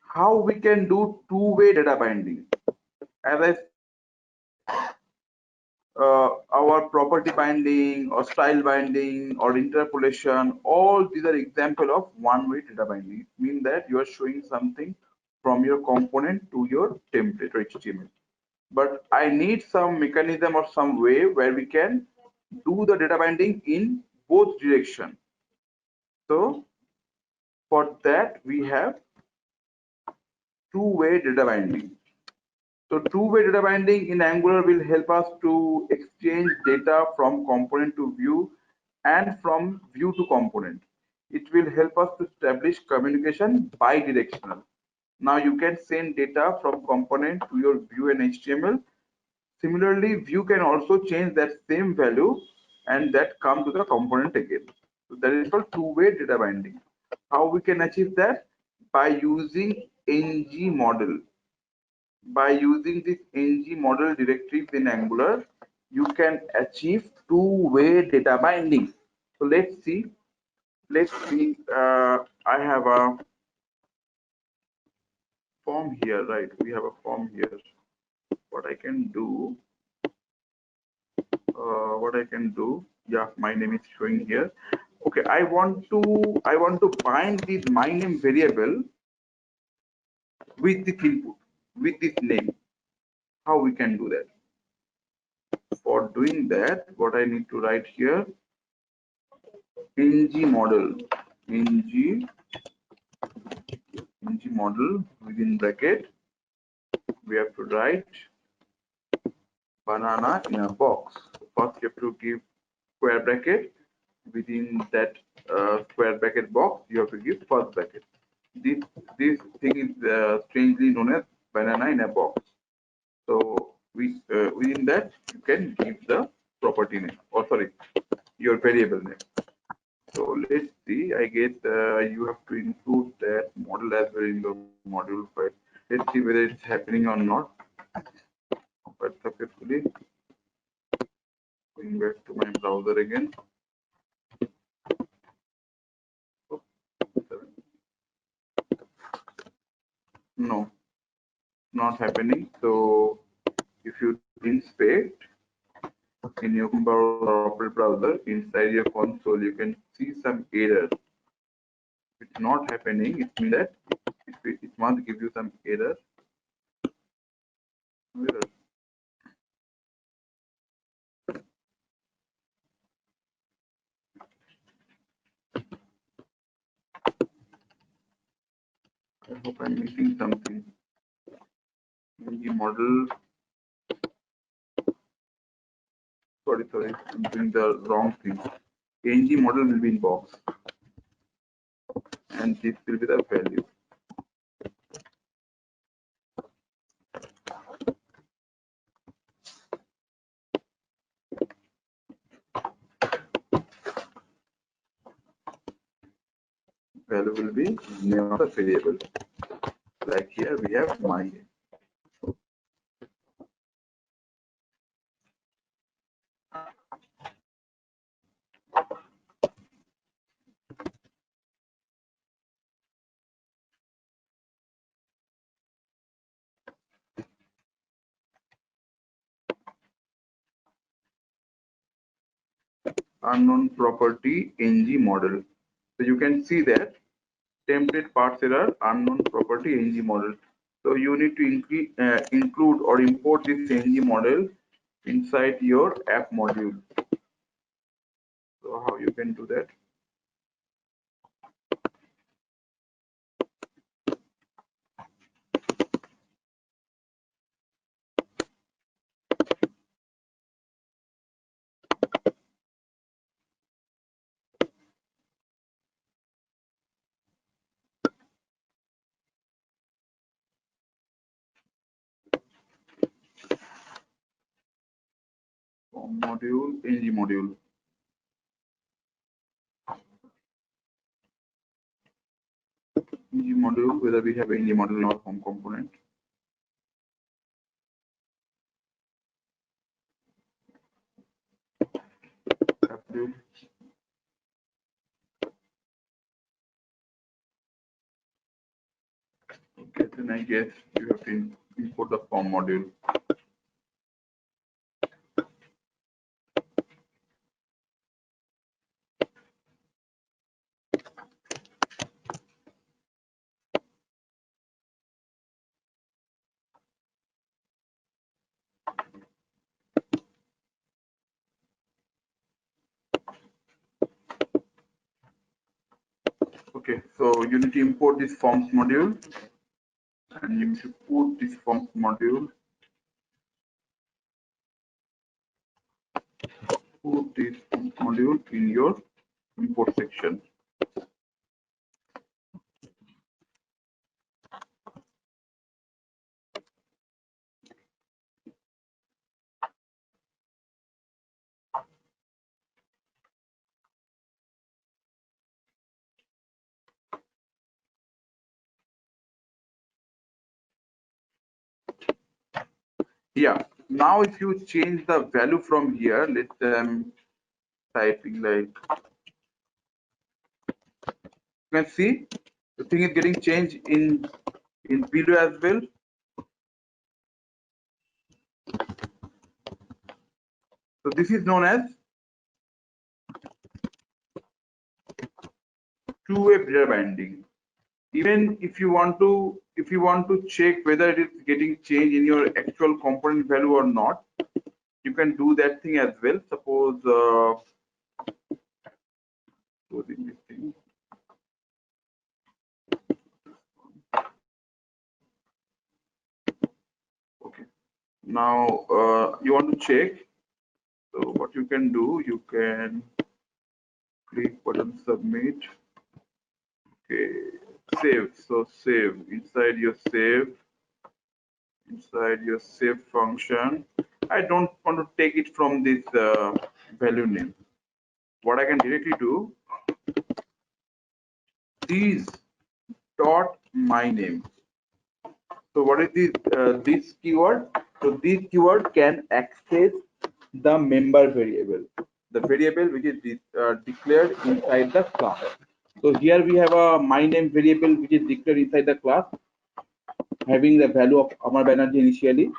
how we can do two-way data binding. As I said, our property binding or style binding or interpolation, all these are example of one-way data binding. It means that you are showing something from your component to your template or HTML. But I need some mechanism or some way where we can do the data binding in both direction. So for that we have two-way data binding. So two-way data binding in Angular will help us to exchange data from component to view and from view to component. It will help us to establish communication bi-directional. Now you can send data from component to your view and HTML. Similarly, view can also change that same value and that come to the component again. So that is called two-way data binding. How we can achieve that? By using ng model. By using this ng model directives in Angular, you can achieve two-way data binding. So let's see. I have a form here, right? We have a form here. What I can do, yeah, my name is showing here. Okay, I want to bind this my name variable with this input, with this name. How we can do that? For doing that, what I need to write here, ng model, ng model within bracket, we have to write banana in a box. First you have to give square bracket. Within that square bracket box, you have to give first bracket. This thing is strangely known as banana in a box. So within that you can give the property name, or sorry, your variable name. So let's see. I guess you have to include that model as well in the module file. Let's see whether it's happening or not. But successfully, going back to my browser again. No, not happening. So if you inspect in your Opera browser inside your console, you can see some error. If it's not happening, it means that it must give you some error. I hope I'm missing something. The model. Sorry, I'm doing the wrong thing. ng model will be in box, and this will be the value. Value will be name of the variable. Like here we have my name. Unknown property ng model. So you can see that template parts error unknown property ng model. So you need to include or import this ng model inside your app module. So how you can do that? FormModule, ng module. ng module, whether we have ng module in our form component. Then I guess you have to import the form module. Okay, so you need to import this forms module, and you should put this forms module. Put this forms module in your import section. Yeah. Now, if you change the value from here, let them typing like, you can see the thing is getting changed in below as well. So this is known as two-way data binding. Even if you want to check whether it is getting changed in your actual component value or not, you can do that thing as well. Suppose closing this thing. Okay. Now you want to check. So what you can do, you can click button submit. Okay, save. So save inside your save function. I don't want to take it from this value name. What I can directly do, these dot my name. So what is this keyword? So this keyword can access the member variable, the variable which is declared inside the class. So here we have a my name variable which is declared inside the class, having the value of Amar Banerjee initially,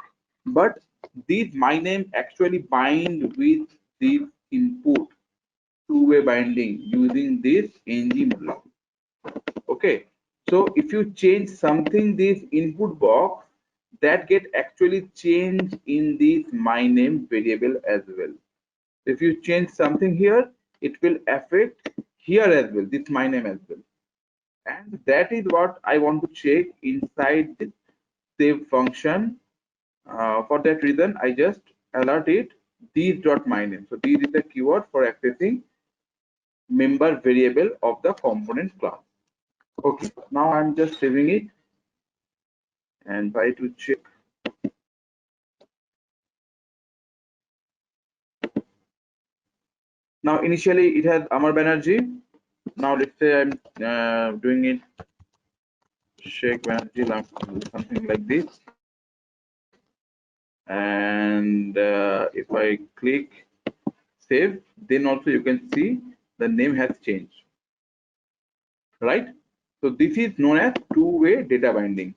but these my name actually bind with the input two-way binding using this ng block. Okay, so if you change something this input box, that get actually changed in this my name variable as well. If you change something here, it will affect here as well, this my name as well. And that is what I want to check inside this save function. For that reason, I just alert it these dot my name. So this is the keyword for accessing member variable of the component class. Okay, now I'm just saving it and try to check. Now initially it has Amar Banerjee. Now let's say I'm doing it Sheikh Banerjee, something like this. And if I click save, then also you can see the name has changed, right? So this is known as two-way data binding.